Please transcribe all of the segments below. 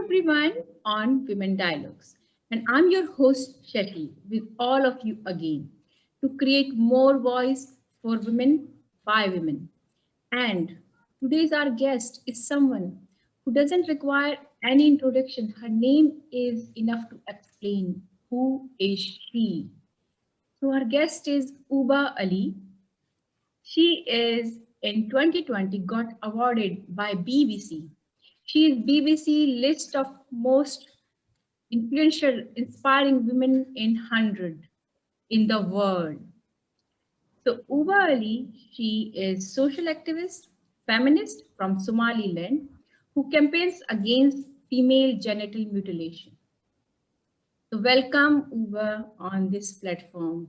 everyone on Women Dialogues. And I'm your host, Shetty, with all of you again to create more voice for women by women. And today's our guest is someone who doesn't require any introduction. Her name is enough to explain who is she. So our guest is Ubah Ali. She is in 2020 got awarded by BBC. She is BBC list of most influential, inspiring women in 100 in the world. So Ubah Ali, she is social activist, feminist from Somaliland who campaigns against female genital mutilation. So welcome Ubah on this platform.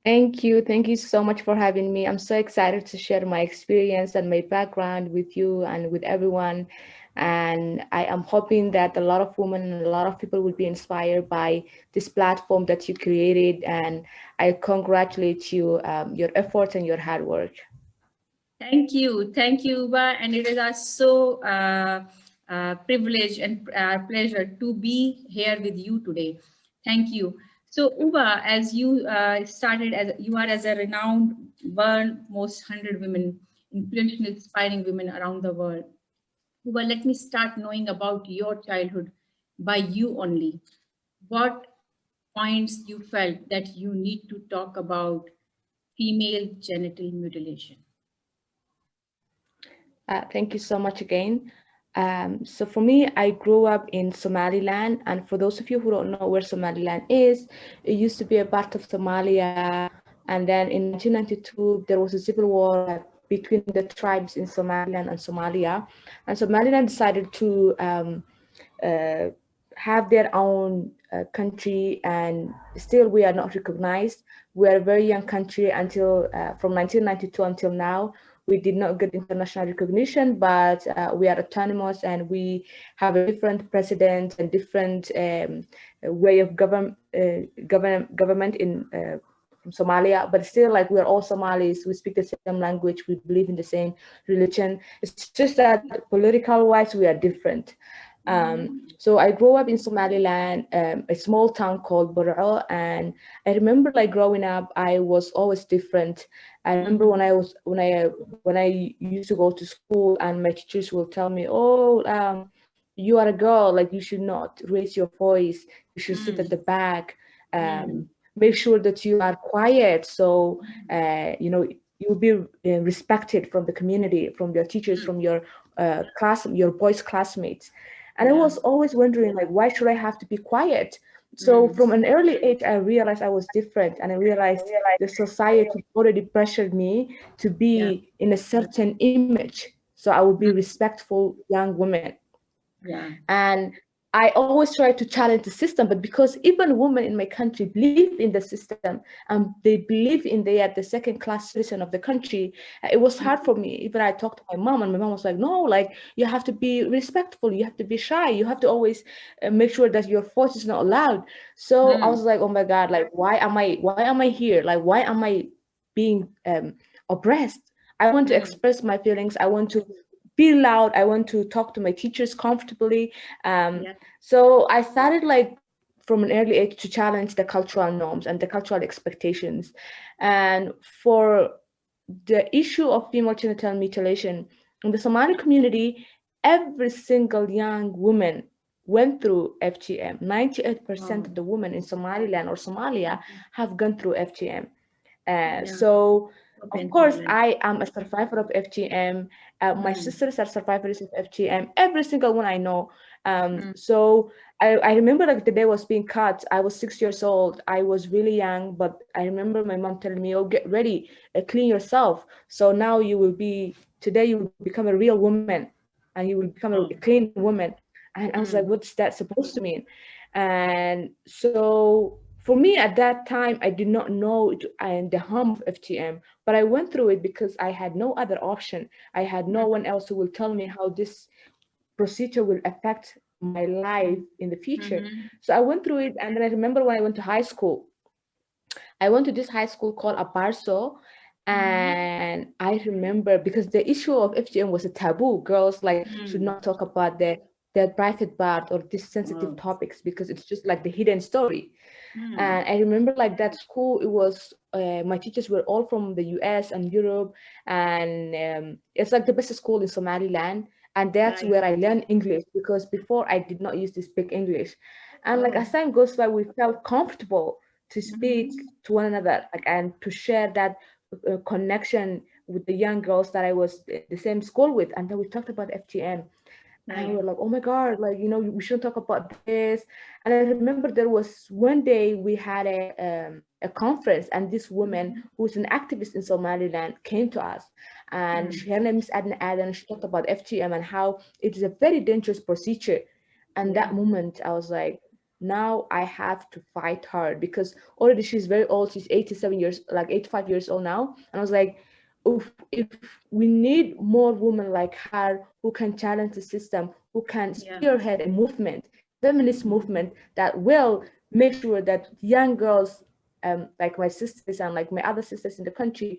Thank you. Thank you so much for having me. I'm so excited to share my experience and my background with you and with everyone. And I am hoping that a lot of women and a lot of people will be inspired by this platform that you created. And I congratulate you, your efforts and your hard work. Thank you, Uba, and it is our so privilege and pleasure to be here with you today. Thank you. So, Uba, as you started as you are as a renowned world most 100 women, influential, inspiring women around the world. Uba, let me start knowing about your childhood by you only. What points you felt that you need to talk about female genital mutilation? Thank you so much again. So for me, I grew up in Somaliland, and for those of you who don't know where Somaliland is, it used to be a part of Somalia, and then in 1992 there was a civil war between the tribes in Somaliland and Somalia, and Somaliland decided to uh, have their own country, and still we are not recognized. We are a very young country until from 1992 until now. We did not get international recognition, but we are autonomous and we have a different president and different way of government in from Somalia, but still, like, we're all Somalis. We speak the same language. We believe in the same religion. It's just that political wise, we are different. So I grew up in Somaliland, a small town called Bur'o, and I remember, like, growing up, I was always different. I remember when I used to go to school, and my teachers will tell me, "Oh, you are a girl. Like, you should not raise your voice. You should sit at the back. Make sure that you are quiet, so you'll be respected from the community, from your teachers, from your your boys' classmates." And I was always wondering, like, why should I have to be quiet? So from an early age, I realized I was different, and I realized the society already pressured me to Yeah. be in a certain image. So I would be respectful young woman. Yeah. And I always try to challenge the system, but because even women in my country believe in the system and they believe in they are the second class citizen of the country, it was hard for me. Even I talked to my mom, and my mom was like, "No, like, you have to be respectful, you have to be shy, you have to always make sure that your voice is not loud." So I was like, "Oh my God, like, why am I here? Like, why am I being oppressed? I want to express my feelings. I want to be loud. I want to talk to my teachers comfortably." Yeah. So I started, like, from an early age to challenge the cultural norms and the cultural expectations. And for the issue of female genital mutilation in the Somali community, every single young woman went through FGM. 98% of Oh, the women in Somaliland or Somalia have gone through FGM. yeah. So, So of painful. course, I am a survivor of FGM. My Mm, sisters are survivors of FGM. Every single one I know. mm, So I remember, like, the day was being cut. I was 6 years old. I was really young, but I remember my mom telling me, "Oh, get ready, clean yourself. So now today you will become a real woman, and you will become a oh, clean woman." And I was like, mm, "What's that supposed to mean?" And so for me at that time, I did not know and the harm of FGM, but I went through it because I had no other option. I had no one else who will tell me how this procedure will affect my life in the future. mm-hmm, So I went through it, and then I remember when I went to high school, I went to this high school called Aparso, Mm-hmm. And I remember because the issue of FGM was a taboo. Girls like should Mm. not talk about their private part or these sensitive Oh. topics because it's just like the hidden story. Mm. And I remember like that school, it was my teachers were all from the US and Europe, and it's like the best school in Somaliland. And that's Right. where I learned English because before I did not use to speak English. And like Oh. as time goes by, we felt comfortable to speak Mm-hmm. to one another, like and to share that connection with the young girls that I was the same school with. And then we talked about FGM, and we Right. were like, oh my god, like we shouldn't talk about this. And I remember there was one day we had a conference, and this woman Mm-hmm. who's an activist in Somaliland came to us, and Mm. her name is Adna Adan. She talked about FGM and how it is a very dangerous procedure. And Yeah. that moment I was like, now I have to fight hard because already she's very old. She's 87 years, like 85 years old now. And I was like, if we need more women like her who can challenge the system, who can Yeah. spearhead a movement, a feminist Mm-hmm. movement that will make sure that young girls, like my sisters and like my other sisters in the country,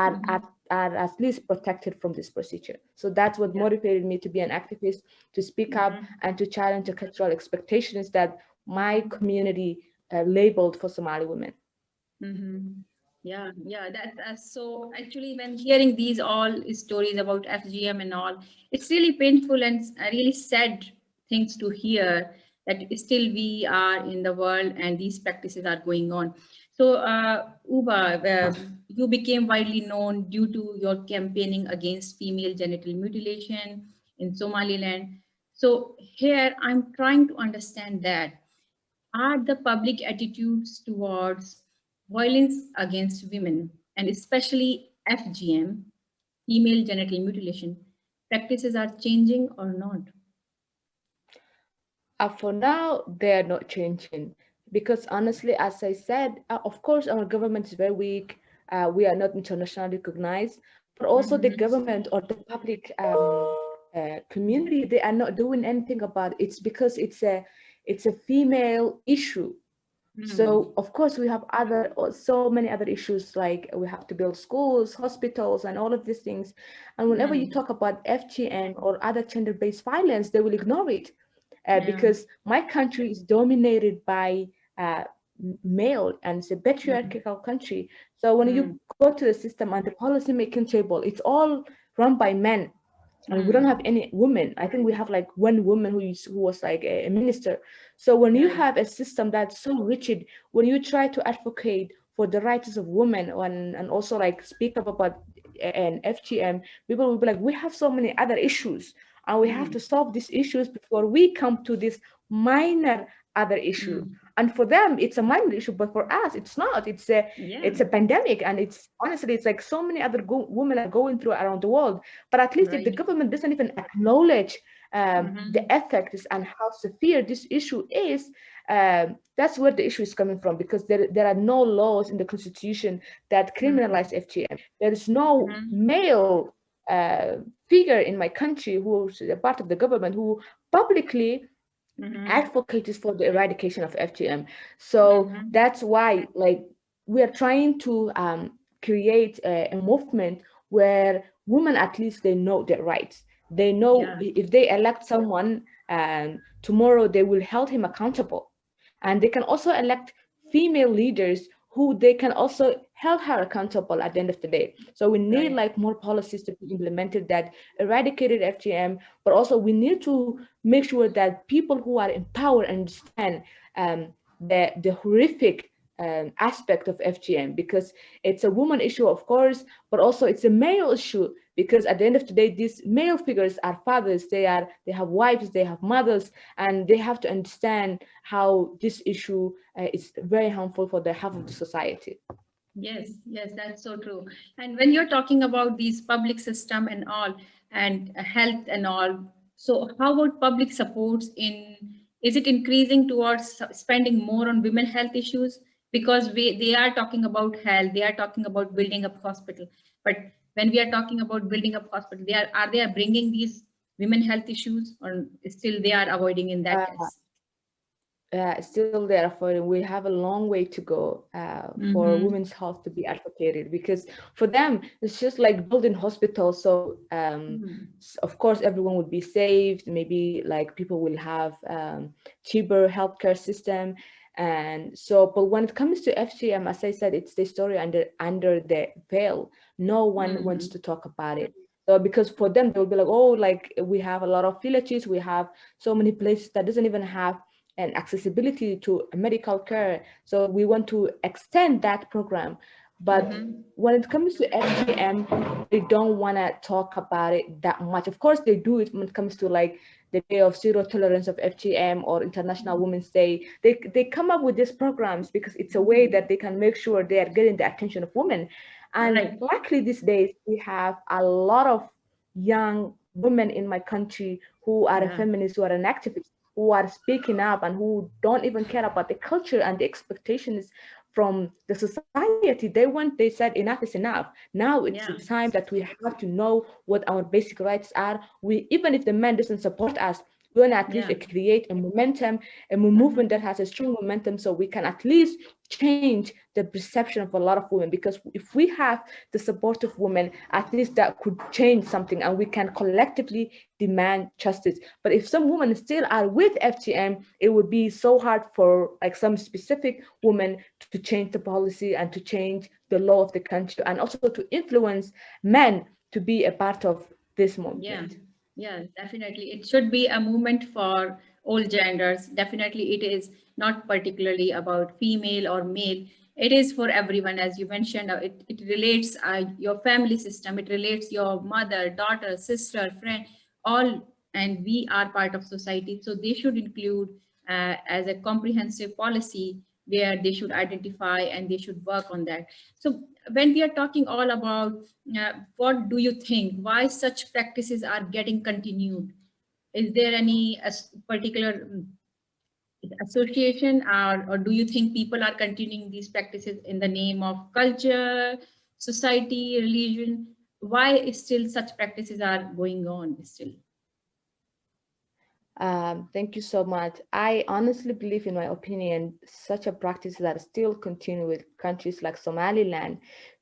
Mm-hmm. are at least protected from this procedure. So that's what Yeah. motivated me to be an activist, to speak up Mm-hmm. and to challenge the cultural expectations that my Mm-hmm. community labeled for Somali women. Mm-hmm. Yeah, yeah, that's so actually when hearing these all stories about FGM and all, it's really painful and really sad things to hear that still we are in the world and these practices are going on. So, Uba, you became widely known due to your campaigning against female genital mutilation in Somaliland. So here I'm trying to understand that are the public attitudes towards violence against women, and especially FGM, female genital mutilation, practices are changing or not? For now, they're not changing because honestly, as I said, of course, our government is very weak. We are not internationally recognized, but also the Mm-hmm. government or the public community, they are not doing anything about it. It's because it's a female issue. Mm. So of course we have so many other issues like we have to build schools, hospitals, and all of these things. And whenever you Mm. talk about FGM or other gender-based violence, they will ignore it Yeah. because my country is dominated by uh, male and it's a Mm. patriarchal country. So when you Mm. go to the system and the policy making table, it's all run by men, and we don't Mm. have any women. I think we have like one woman who was like a minister. So when you Right. have a system that's so rigid, when you try to advocate for the rights of women and also like speak up about an FGM, people will be like, we have so many other issues and we have Mm. to solve these issues before we come to this minor other issue. Mm. And for them, it's a minor issue, but for us, it's not. Yeah. It's a pandemic, and it's honestly, it's like so many other women are going through around the world. But at least if the Right. government doesn't even acknowledge the Mm-hmm. effects and how severe this issue is, that's where the issue is coming from because there are no laws in the constitution that Mm-hmm. criminalize FGM. There is no Mm-hmm. male figure in my country who's a part of the government who publicly Mm-hmm. advocates for the eradication of FGM. So Mm-hmm. that's why, like, we are trying to create a movement where women at least they know their rights. They know Yeah. if they elect someone, tomorrow they will hold him accountable, and they can also elect female leaders who they can also hold her accountable at the end of the day. So we need Right. like more policies to be implemented that eradicated FGM, but also we need to make sure that people who are in power understand the horrific aspect of FGM because it's a woman issue, of course, but also it's a male issue because at the end of the day, these male figures are fathers. They have wives, they have mothers, and they have to understand how this issue is very harmful for the half of the society. Yes, yes, that's so true. And when you're talking about these public system and all, and health and all, so how about public supports in, is it increasing towards spending more on women health issues? Because they are talking about health, they are talking about building up hospital. But when we are talking about building up hospital, are they bringing these women health issues or still they are avoiding in that Uh, case? still there for we have a long way to go for Mm-hmm. women's health to be advocated, because for them it's just like building hospitals. So of course everyone would be saved, maybe like people will have cheaper healthcare system. And so, but when it comes to FGM, as I said, it's the story under the veil. No one wants Mm-hmm. to talk about it. So because for them they'll be like, oh, like we have a lot of villages, we have so many places that doesn't even have and accessibility to medical care. So we want to extend that program. But Mm-hmm. when it comes to FGM, they don't want to talk about it that much. Of course, they do it when it comes to like the Day of Zero Tolerance of FGM or International Women's Day. They come up with these programs because it's a way that they can make sure they are getting the attention of women. And Right. luckily these days we have a lot of young women in my country who are a Yeah. feminist, who are an activist, who are speaking up and who don't even care about the culture and the expectations from the society. They said enough is enough. Now it's the Yeah. time that we have to know what our basic rights are. We, even if the man doesn't support us, we want to at least Yeah. create a momentum, a movement that Mm-hmm. has a strong momentum, so we can at least change the perception of a lot of women. Because if we have the support of women, at least that could change something, and we can collectively demand justice. But if some women still are with FGM, it would be so hard for like some specific women to change the policy and to change the law of the country, and also to influence men to be a part of this Yeah, movement. yeah, definitely. It should be a movement for all genders. Definitely, it is not particularly about female or male. It is for everyone, as you mentioned. It relates your family system. It relates your mother, daughter, sister, friend, all, and we are part of society. So they should include as a comprehensive policy where they should identify and they should work on that. So when we are talking all about what do you think, why such practices are getting continued? Is there any particular association, or do you think people are continuing these practices in the name of culture, society, religion? Why is still such practices are going on still? Thank you so much. I honestly believe, in my opinion, such a practice that still continue with countries like Somaliland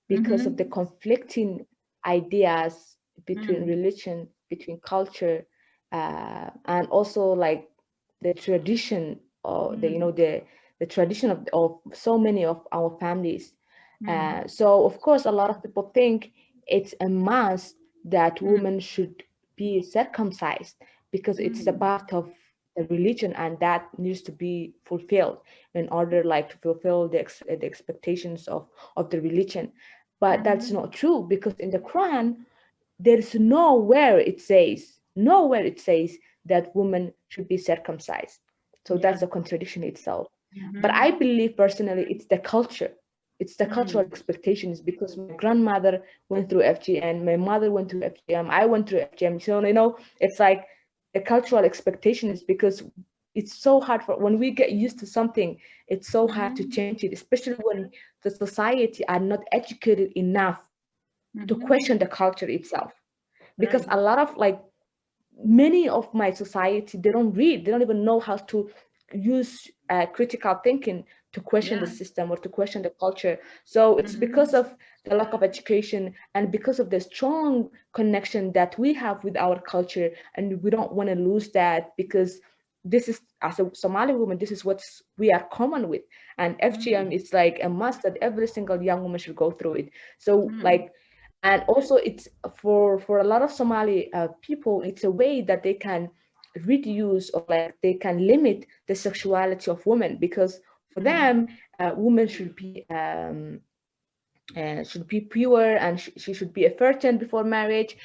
because of the Mm-hmm. conflicting ideas between Mm-hmm. religion, between culture, and also like the tradition or the tradition of so many of our families. So of course, a lot of people think it's a must that women should be circumcised because it's a Mm-hmm. part of the religion, and that needs to be fulfilled in order like to fulfill the expectations of the religion. But that's Mm-hmm. not true, because in the Quran there's nowhere it says that women should be circumcised. So that's Yeah. a contradiction itself. But I Mm-hmm. believe personally it's the culture. It's the cultural Mm-hmm. expectations, because my grandmother went through FGM, my mother went through FGM, I went through FGM. So it's like the cultural expectations, because it's so hard for when we get used to something, it's so hard to Mm-hmm. change it, especially when the society are not educated enough to Mm-hmm. question the culture itself. Because Right. a lot of like many of my society, they don't read, they don't even know how to use critical thinking to question the Yeah. system or to question the culture. So it's because Mm-hmm. of the lack of education and because of the strong connection that we have with our culture, and we don't want to lose that, because this is, as a Somali woman, this is what we are common with. And FGM is like a must that every single young woman should go through it. So Mm-hmm. like, and also it's for a lot of Somali people, it's a way that they can reduce or like they can limit the sexuality of women, because for them women should be pure, and she should be a virgin before marriage.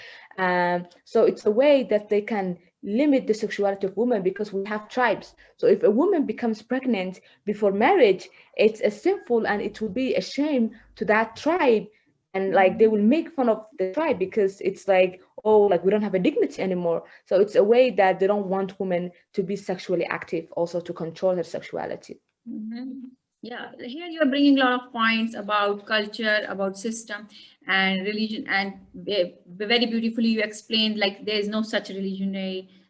So it's a way that they can limit the sexuality of women, because we have tribes. So if a woman becomes pregnant before marriage, it's a sinful, and it will be a shame to that tribe. And like they will Mm-hmm. make fun of the tribe, because it's like, oh, like we don't have a dignity anymore. So it's a way that they don't want women to be sexually active, also to control their sexuality. Mm-hmm. Yeah, here you are bringing a lot of points about culture, about system and religion, and very beautifully you explained like there is no such religion,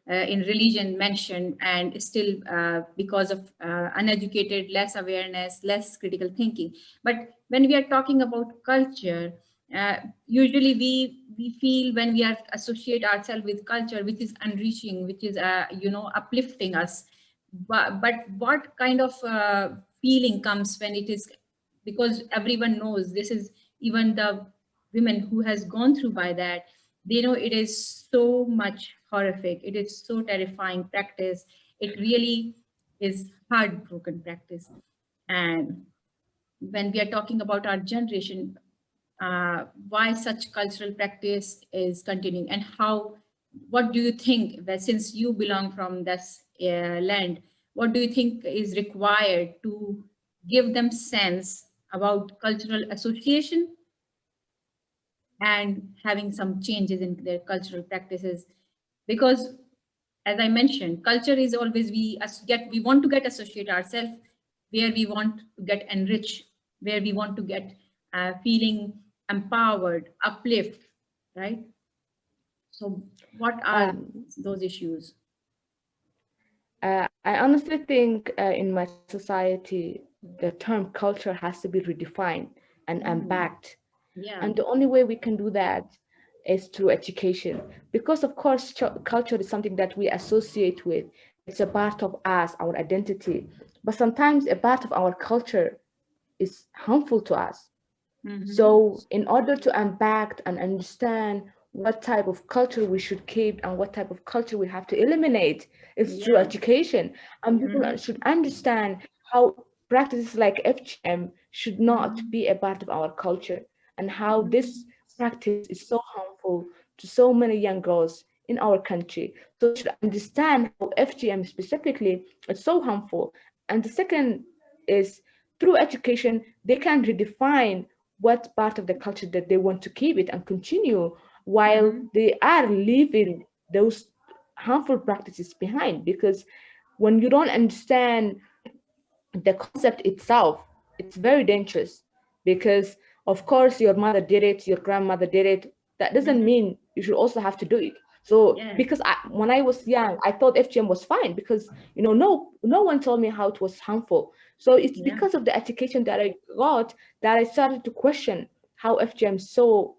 in religion mentioned, and still because of uneducated, less awareness, less critical thinking. But when we are talking about culture, usually we feel when we are associate ourselves with culture which is enriching, which is uplifting us. But what kind of feeling comes when it is, because everyone knows this is, even the women who has gone through by that, they know it is so much horrific, it is so terrifying practice, it really is heartbroken practice. And when we are talking about our generation, why such cultural practice is continuing, and how, what do you think that, since you belong from this land, what do you think is required to give them sense about cultural association and having some changes in their cultural practices? Because as I mentioned, culture is always, we want to get associate ourselves where we want to get enriched, where we want to get feeling empowered, uplift, right? So what are Um, those issues? I honestly think in my society, the term culture has to be redefined and Mm, unpacked. yeah. And the only way we can do that is through education. Because, of course, culture is something that we associate with, it's a part of us, our identity. But sometimes a part of our culture is harmful to us. Mm-hmm. So, in order to unpack and understand what type of culture we should keep and what type of culture we have to eliminate, is through Yeah. education. And people Mm-hmm. should understand how practices like FGM should not Mm-hmm. be a part of our culture, and how Mm-hmm. this practice is so harmful to so many young girls in our country. So they should understand how FGM specifically is so harmful. And the second is, through education, they can redefine what part of the culture that they want to keep it and continue, while Mm-hmm. they are leaving those harmful practices behind. Because when you don't understand the concept itself, it's very dangerous. Because, of course, your mother did it, your grandmother did it. That doesn't Mm-hmm. mean you should also have to do it. So, Yeah. because when I was young, I thought FGM was fine because, no one told me how it was harmful. So it's Yeah. because of the education that I got that I started to question how FGM so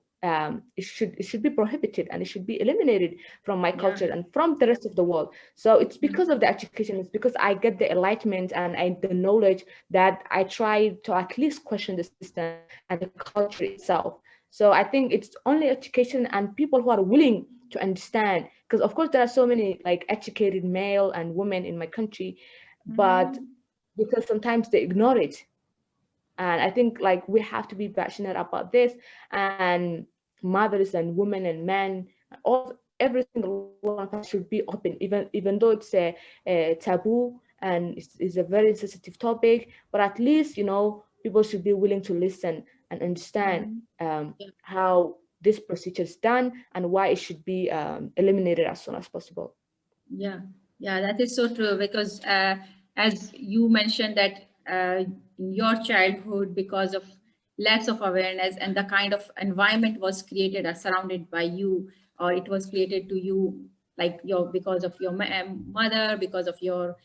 it should be prohibited and it should be eliminated from my Yeah. culture and from the rest of the world. So it's Mm-hmm. because of the education, it's because I get the enlightenment and the knowledge that I try to at least question the system and the culture itself. So I think it's only education and people who are willing to understand, because of course there are so many like educated male and women in my country, but Mm-hmm. because sometimes they ignore it. And I think like we have to be passionate about this, and mothers and women and men, every single one of us should be open, even though it's a taboo and it's a very sensitive topic. But at least people should be willing to listen and understand Mm-hmm. how this procedure is done and why it should be eliminated as soon as possible. Yeah, yeah, that is so true, because as you mentioned that in your childhood, because of lacks of awareness and the kind of environment was created or surrounded by you, or it was created to you, like your, because of your mother, because of your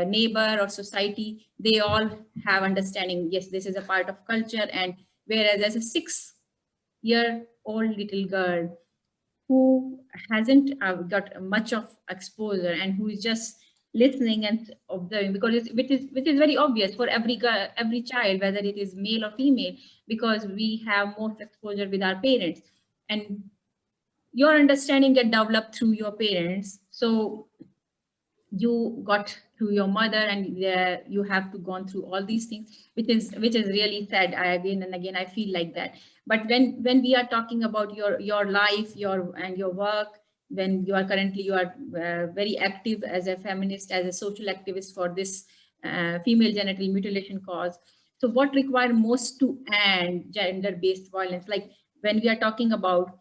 neighbor or society, they all have understanding. Yes, this is a part of culture, and whereas as a 6-year old little girl who hasn't got much of exposure and who is just listening and observing, because which is very obvious for every child, whether it is male or female, because we have most exposure with our parents, and your understanding get developed through your parents. So you got through your mother, and you have to gone through all these things, which is really sad. I again and again I feel like that. But when we are talking about your life, your work, when you are currently, you are very active as a feminist, as a social activist for this female genital mutilation cause. So what require most to end gender based violence, like when we are talking about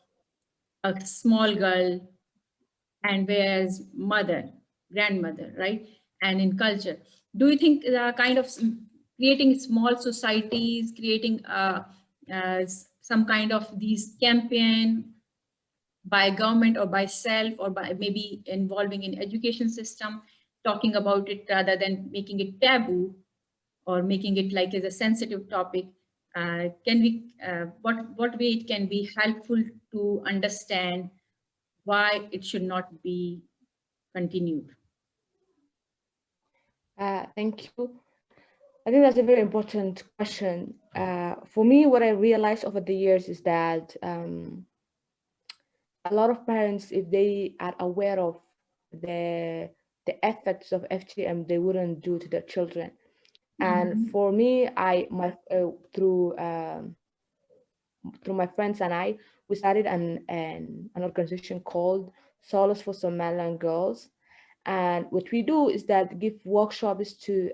a small girl, and whereas mother, grandmother, right? And in culture, do you think the kind of creating small societies, creating some kind of these campaign, by government or by self or by maybe involving in education system, talking about it rather than making it taboo or making it like as a sensitive topic. Can we what way it can be helpful to understand why it should not be continued? Thank you. I think that's a very important question. For me, what I realized over the years is that a lot of parents, if they are aware of the the effects of FGM, they wouldn't do to their children. And Mhm. for me, I my through my friends and I, we started an organization called Solace for Somaliland Girls. And what we do is that give workshops to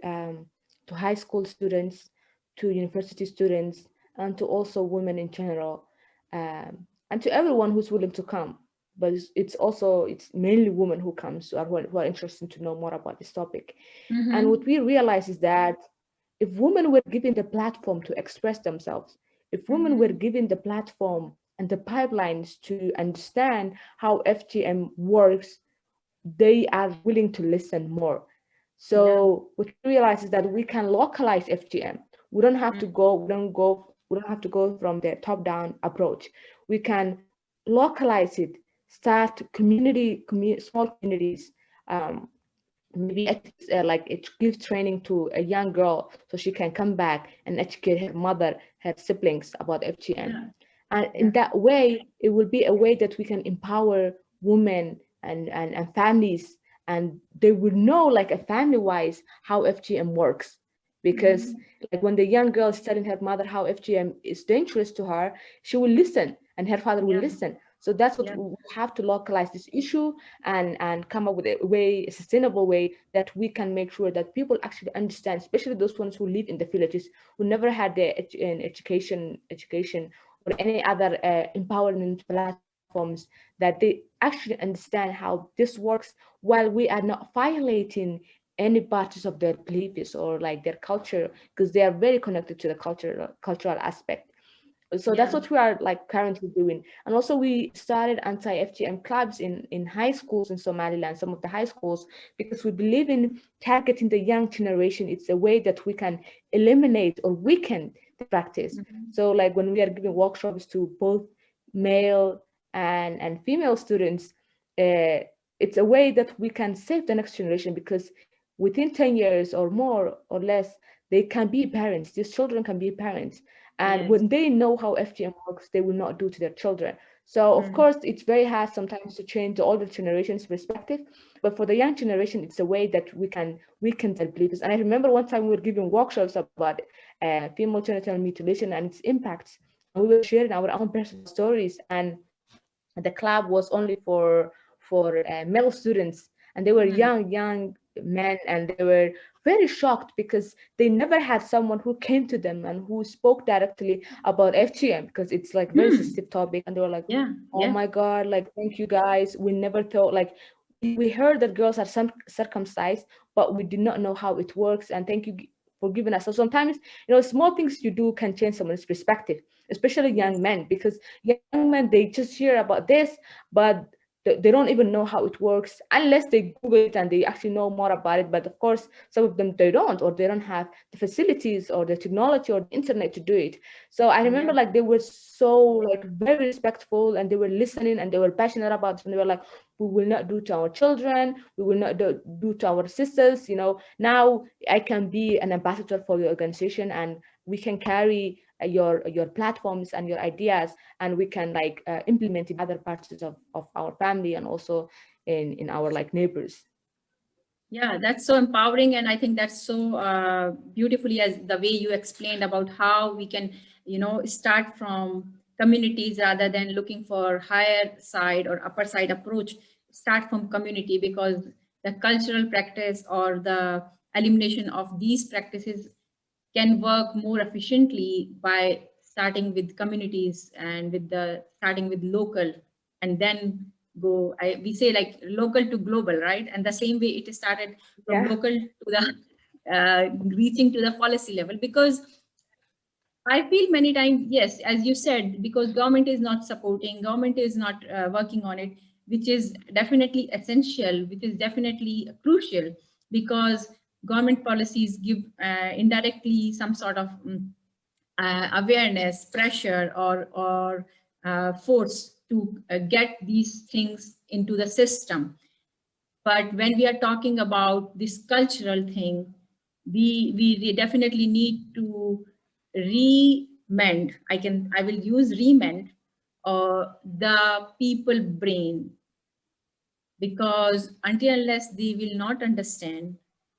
high school students, to university students, and to also women in general, and to everyone who's willing to come. But it's mainly women who comes who are interested to know more about this topic. And what Mhm. we realize is that if women were given the platform to express themselves, if women were Mhm. given the platform and the pipelines to understand how FGM works, they are willing to listen more. Yeah. So what we realize is that we can localize FGM. We don't have to go from the top-down approach. We can localize it, start small communities, um, maybe like it gives training to a young girl so she can come back and educate her mother, her siblings about FGM. Yeah. And in Yeah. that way, it will be a way that we can empower women and families, and they will know, like a family wise, how FGM works. Because Mhm. like when the young girl is telling her mother how FGM is dangerous to her, she will listen and her father will Yeah. listen. So that's what Yeah. we have to localize this issue and come up with a sustainable way that we can make sure that people actually understand, especially those ones who live in the villages, who never had an education or any other empowerment platforms, that they actually understand how this works, while we are not violating any parts of their beliefs or like their culture, because they are very connected to the cultural aspect. So that's Yeah. what we are like currently doing. And also we started anti-FGM clubs in high schools in Somaliland, some of the high schools, because we believe in targeting the young generation. It's a way that we can eliminate or weaken the practice. Mhm. So like when we are giving workshops to both male and female students, uh, it's a way that we can save the next generation, because within 10 years or more or less, they can be parents. These children can be parents, and Yes. when they know how FGM works, they will not do to their children. So of Mm. course, it's very hard sometimes to change the older generation's perspective, but for the young generation, it's a way that we can weaken their beliefs. And I remember one time we were giving workshops about female genital mutilation and its impacts, and we were sharing our own personal stories, and the club was only for male students, and they were Mm. young men, and they were very shocked because they never had someone who came to them and who spoke directly about FGM, because it's like very Mm. sensitive topic, and they were like, Yeah. oh Yeah. my god, like thank you guys, we never thought, like we heard that girls are some circumcised, but we did not know how it works, and thank you for giving us. So sometimes, small things you do can change someone's perspective, especially Yes. young men, because young men, they just hear about this, but they don't even know how it works unless they Google it and they actually know more about it. But of course, some of them, they don't, or they don't have the facilities or the technology or the internet to do it. So I remember Yeah. like they were so like very respectful, and they were listening, and they were passionate about this, and they were like, we will not do to our children, we will not do to our sisters. Now I can be an ambassador for your organization, and we can carry your platforms and your ideas, and we can like implement in other parts of our family, and also in our like neighbors. Yeah, that's so empowering, and I think that's so beautifully as the way you explained about how we can, start from communities rather than looking for higher side or upper side approach. Start from community because the cultural practice or the elimination of these practices can work more efficiently by starting with communities and with the starting with local and then we say like local to global, right? And the same way it started from Yeah. local to the reaching to the policy level, because I feel many times, yes, as you said, because government is not supporting, government is not working on it, which is definitely essential, which is definitely crucial, because government policies give indirectly some sort of awareness, pressure, or force to get these things into the system. But when we are talking about this cultural thing, we definitely need to remend. I will use remend the people brain, because until unless they will not understand,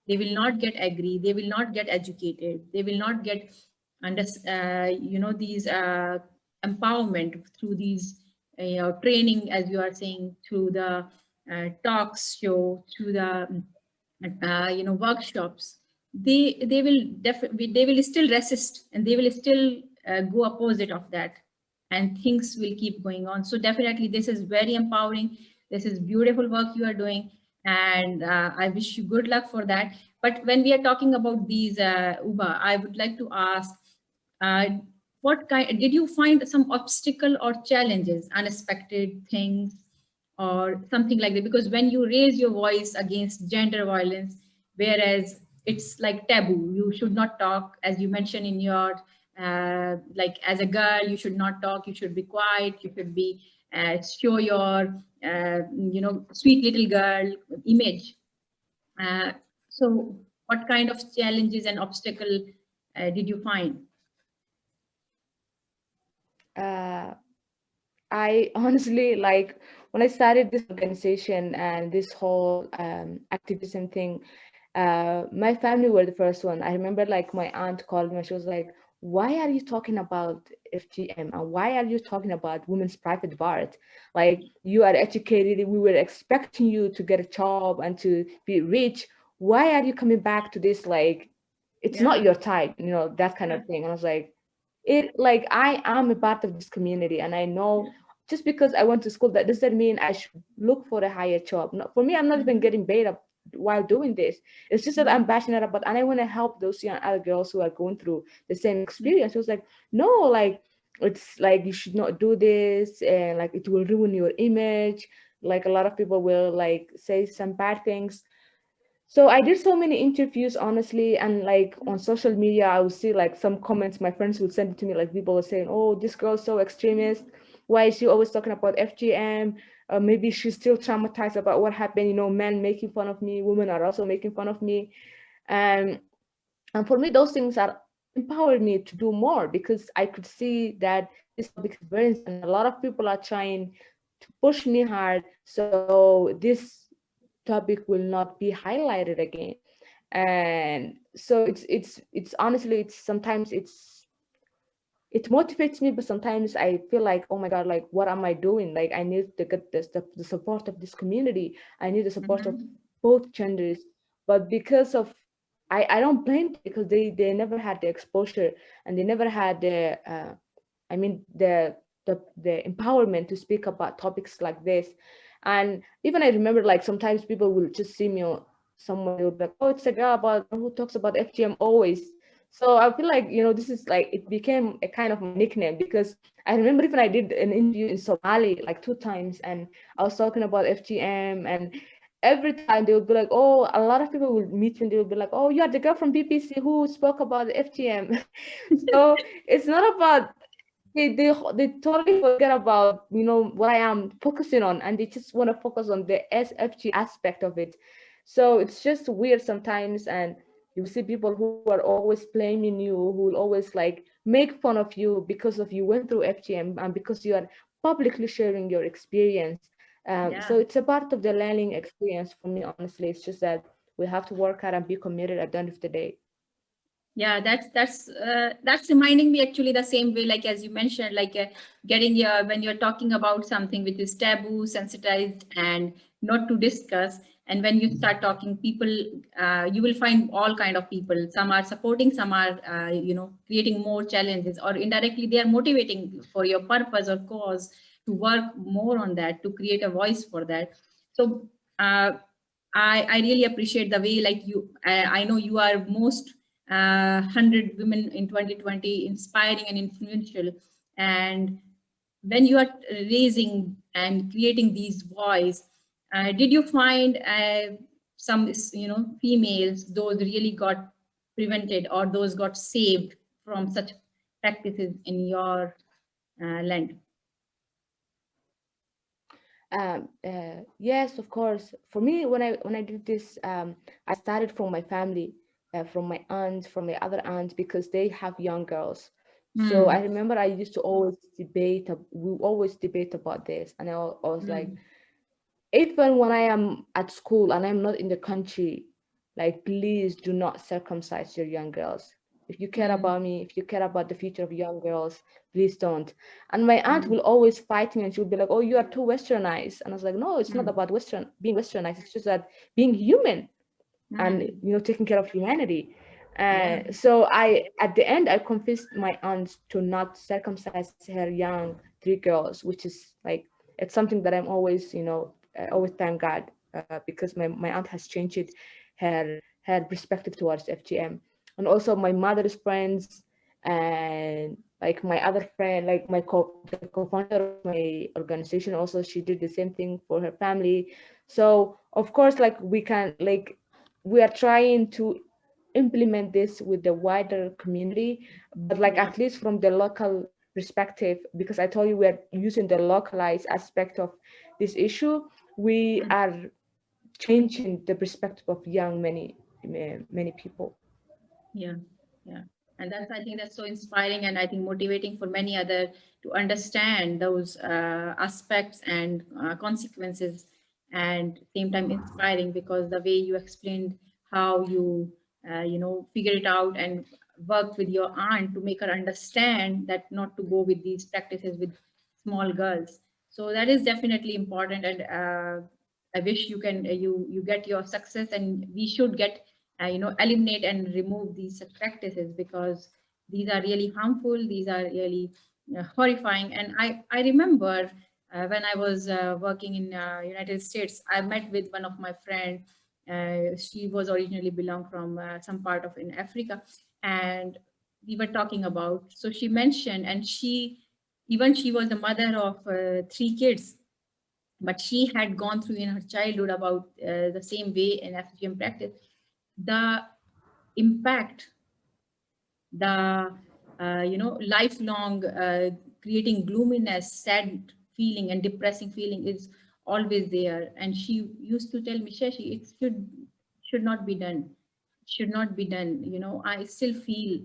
they will not get agree, they will not get educated, they will not get under these empowerment through these training, as you are saying, through the talks show, through the workshops. They will still resist, and they will still go opposite of that, and things will keep going on. So definitely this is very empowering, this is beautiful work you are doing, and I wish you good luck for that. But when we are talking about these Uba, I would like to ask, uh, what kind did you find some obstacle or challenges, unexpected things or something like that? Because when you raise your voice against gender violence, whereas it's like taboo, you should not talk, as you mentioned in your like, as a girl you should not talk, you should be quiet, you should be show your sweet little girl image. uh, so what kind of challenges and obstacle did you find? Uh, I honestly, like, when I started this organization and this whole activism thing, my family were the first one. I remember, like, my aunt called me and she was like, "Why are you talking about FGM and why are you talking about women's private part? Like, you are educated. We were expecting you to get a job and to be rich. Why are you coming back to this? Like, it's not Yeah, your type, that kind yeah, of thing." And I was like, it like I am a part of this community, and I know yeah. just because I went to school, that doesn't mean I should look for a higher job. No, for me, I'm not even Mhm, getting paid up while doing this. It's just that I'm mhm, passionate about, and I want to help those young other girls who are going through the same mhm. experience. It was like, no, like, it's like you should not do this, and like it will ruin your image. Like, a lot of people will like say some bad things. So I did so many interviews, honestly, and like on social media, I would see like some comments. My friends would send it to me, like people were saying, "Oh, this girl's so extremist. Why is she always talking about FGM? Maybe she's still traumatized about what happened. Men making fun of me, women are also making fun of me." And and for me, those things are empowered me to do more because I could see that this topic is very and a lot of people are trying to push me hard. So this topic will not be highlighted again. And so it's honestly, it's sometimes it motivates me, but sometimes I feel like, oh my god, like, what am I doing? Like, I need to get the support of this community, I need the support of Mhm. both genders. But because of, I don't blame them, because they never had the exposure, and they never had the I mean the empowerment to speak about topics like this. And even I remember, like, sometimes people will just see me somewhere, they'll be like, "Oh, it's a girl about who talks about FGM always." So I feel like, this is like, it became a kind of my nickname, because I remember even I did an interview in Somali like 2 times, and I was talking about FGM, and every time they would be like, "Oh," a lot of people would meet me and they would be like, "Oh, you are the girl from BBC who spoke about the FGM." So it's not about, they totally forget about what I am focusing on, and they just want to focus on the SFG aspect of it. So it's just weird sometimes, and you see people who are always blaming you, who will always like make fun of you because of you went through FGM and because you are publicly sharing your experience. So Yeah. it's a part of the learning experience for me. Honestly, it's just that we have to work hard and be committed at the end of the day. Yeah, that's reminding me actually the same way, like as you mentioned, like getting your when you're talking about something which is taboo, sensitized, and not to discuss. And when you start talking, people, you will find all kind of people. Some are supporting, some are creating more challenges, or indirectly they are motivating for your purpose or cause to work more on that, to create a voice for that. So I really appreciate the way, like you, I know you are most 100 women in 2020, inspiring and influential. And when you are raising and creating these voice, did you find some, females, those really got prevented or those got saved from such practices in your land? Yes, of course. For me, when I did this, I started from my family, from my aunts, from my other aunts, because they have young girls. So I Hmm. remember I used to always debate. We always debate about this, and I was like, Hmm. even when I am at school and I'm not in the country, like please do not circumcise your young girls. If you care Hmm. about me, if you care about the future of young girls, please don't. And my aunt Hmm. will always fight me and she'll be like, oh, you are too westernized. And I was like, no, it's not Hmm. about being westernized. It's just that being human and Hmm. taking care of humanity. Yeah. So I at the end I convinced my aunt to not circumcise her young three girls, which is like it's something that I'm always always thank God, because my aunt has changed her perspective towards FGM. And also my mother's friends and like my other friend, like the co-founder of my organization, also she did the same thing for her family. So of course, like we are trying to implement this with the wider community, but like Yeah. at least from the local perspective, because I told you we are using the localized aspect of this issue, we are changing the perspective of young many people. Yeah, yeah. And that's, I think that's so inspiring and I think motivating for many other to understand those aspects and consequences, and same time inspiring because the way you explained how you, figure it out and work with your aunt to make her understand that not to go with these practices with small girls. So that is definitely important, and I wish you can you get your success, and we should get eliminate and remove these such practices because these are really harmful, these are really horrifying. And I remember when I was working in United States, I met with one of my friend. She was originally belong from some part of in Africa, and we were talking about, so she mentioned, and she was the mother of three kids, but she had gone through in her childhood about the same way in FGM practice. The impact, the lifelong creating gloominess, sad feeling and depressing feeling is always there. And she used to tell me, Shashi, it should not be done, should not be done. I still feel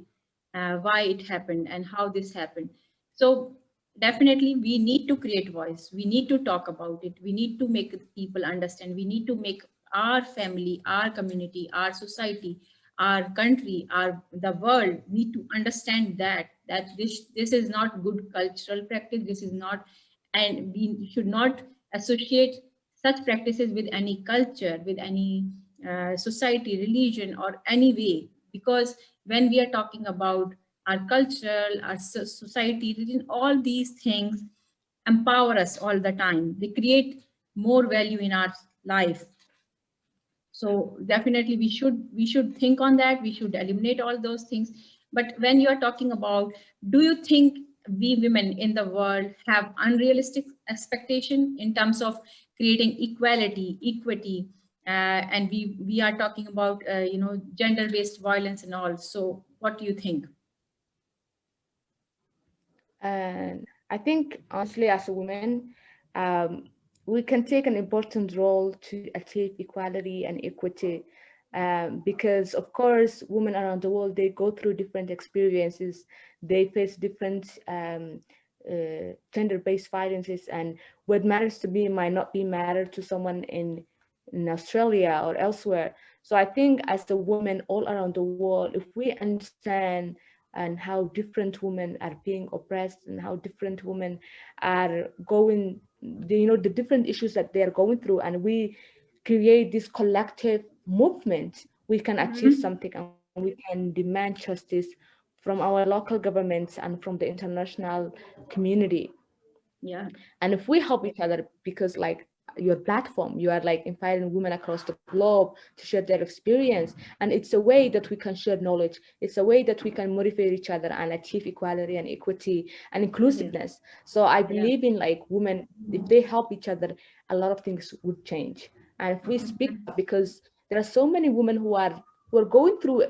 why it happened and how this happened. So definitely we need to create voice, we need to talk about it, we need to make people understand, we need to make our family, our community, our society, our country, our the world need to understand that this is not good cultural practice, this is not, and we should not associate such practices with any culture, with any society, religion, or any way. Because when we are talking about our culture, our society, religion, all these things empower us all the time, they create more value in our life. So definitely we should think on that, we should eliminate all those things. But when you are talking about, do you think we women in the world have unrealistic expectation in terms of creating equality, equity, and we are talking about gender based violence and all, so what do you think? And I think, honestly, as a woman, um, we can take an important role to achieve equality and equity. Because, of course, women around the world, they go through different experiences. They face different gender-based violences, and what matters to me might not be matter to someone in Australia or elsewhere. So I think as a woman all around the world, if we understand and how different women are being oppressed and how different women are going, the different issues that they are going through, and we create this collective movement, we can achieve Mhm. something and we can demand justice from our local governments and from the international community. Yeah. And if we help each other, because like your platform. You are like inviting women across the globe to share their experience, and it's a way that we can share knowledge. It's a way that we can motivate each other and achieve equality and equity and Yes. inclusiveness. So I Yeah. believe in like women, if they help each other, a lot of things would change. And if we speak Mhm. up, because there are so many women who are going through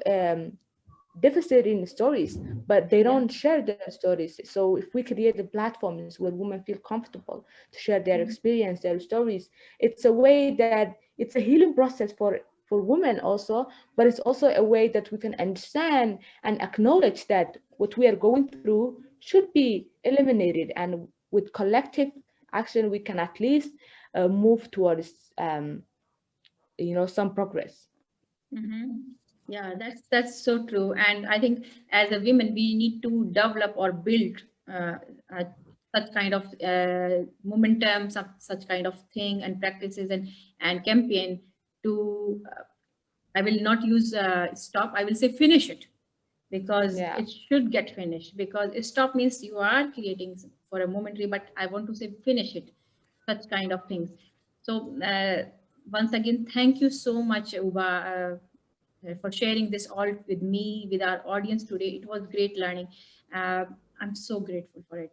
devastating stories, but they Yeah. don't share their stories. So if we create the platforms where women feel comfortable to share their Mhm. experience, their stories, it's a way that it's a healing process for women also, but it's also a way that we can understand and acknowledge that what we are going through should be eliminated, and with collective action we can at least move towards some progress. Mhm. Yeah, that's so true. And I think as a women, we need to develop or build uh, uh, such kind of momentum, such kind of thing and practices and campaign to. I will not use stop. I will say finish it, because Yeah. it should get finished. Because stop means you are creating for a momentary, but I want to say finish it. Such kind of things. So once again, thank you so much, Uba, for sharing this all with me, with our audience today. It was great learning. Uh, I'm so grateful for it.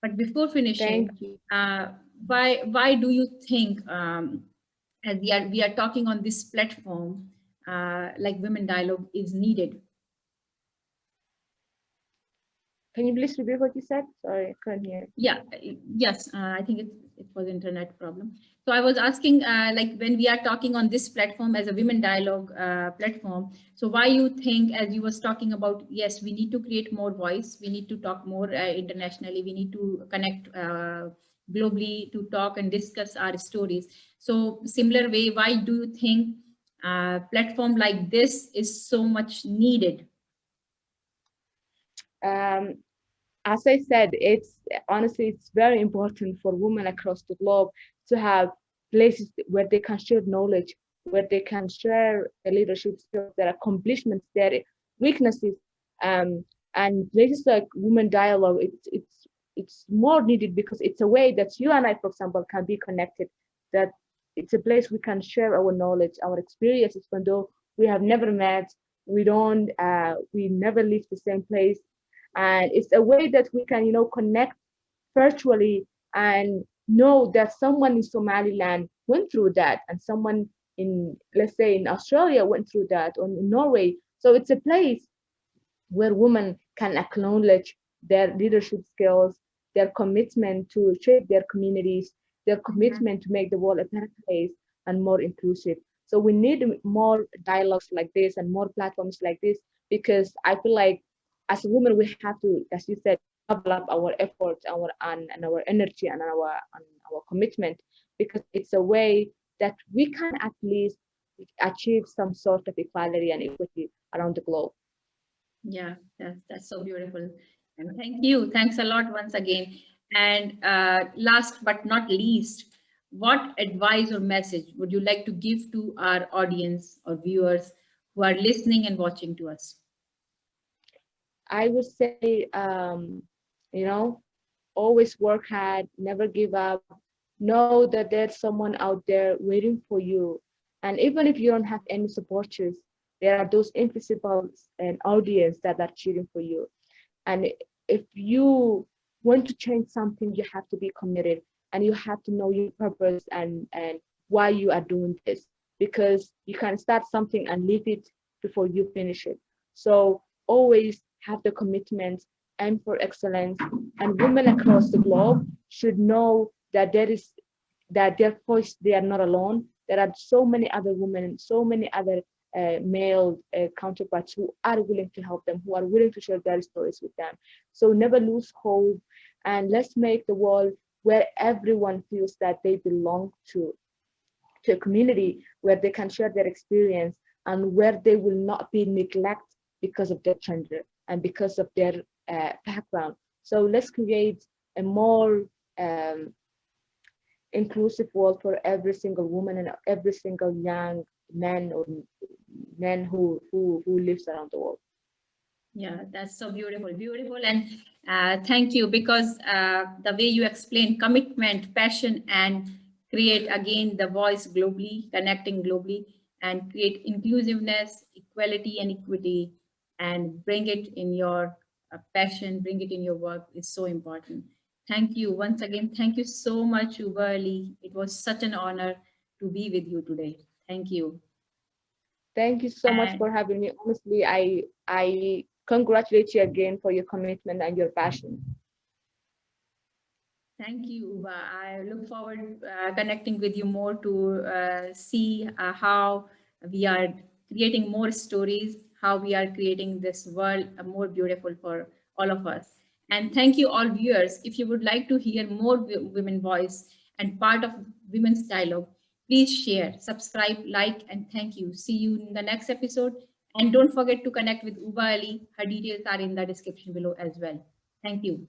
But before Thank finishing, you. uh, why do you think, as we are talking on this platform, like women dialogue is needed? Can you please repeat what you said? Sorry, I couldn't hear. Yeah, yes, I think it was internet problem. So I was asking, like when we are talking on this platform as a women dialogue platform, so why you think, as you was talking about, yes, we need to create more voice, we need to talk more internationally, we need to connect globally to talk and discuss our stories. So similar way, why do you think platform like this is so much needed? Um, as I said, it's honestly it's very important for women across the globe to have places where they can share knowledge, where they can share their leadership skills, their accomplishments, their weaknesses, um, and places like women dialogue. It's more needed because it's a way that you and I, for example, can be connected. That it's a place we can share our knowledge, our experiences, even though we have never met, we never live the same place, and it's a way that we can connect virtually and know that someone in Somaliland went through that, and someone in, let's say, in Australia went through that, or in Norway. So it's a place where women can acknowledge their leadership skills, their commitment to shape their communities, their Mhm. commitment to make the world a better place and more inclusive. So we need more dialogues like this and more platforms like this, because I feel like as a woman we have to, as you said, double up our efforts, and our energy and our commitment, because it's a way that we can at least achieve some sort of equality and equity around the globe. Yeah, that's so beautiful. And thank you. Thanks a lot once again. And last but not least, what advice or message would you like to give to our audience or viewers who are listening and watching to us? I would say, you know, always work hard, never give up. Know that there's someone out there waiting for you. And even if you don't have any supporters, there are those invisible and audience that are cheering for you. And if you want to change something, you have to be committed, and you have to know your purpose and why you are doing this. Because you can start something and leave it before you finish it. So always have the commitment, aim for excellence, and women across the globe should know that their voice, they are not alone. There are so many other women, so many other male counterparts who are willing to help them, who are willing to share their stories with them. So never lose hope, and let's make the world where everyone feels that they belong to a community where they can share their experience, and where they will not be neglected because of their gender and because of their background. So let's create a more inclusive world for every single woman and every single young man or men who lives around the world. Yeah, that's so beautiful, beautiful. And thank you, because the way you explain commitment, passion, and create again the voice globally, connecting globally, and create inclusiveness, equality, and equity, and bring it in your passion, bring it in your work is so important. Thank you once again. Thank you so much, Ubah Ali. It was such an honor to be with you today. Thank you. Thank you so much And for having me. Honestly, I congratulate you again for your commitment and your passion. thank you, Uba. I look forward connecting with you more to see how we are creating more stories, how we are creating this world more beautiful for all of us. And thank you, all viewers. If you would like to hear more women voice and part of women's dialogue, please share, subscribe, like, and thank you. See you in the next episode. And don't forget to connect with Uba Ali. Her details are in the description below as well. Thank you.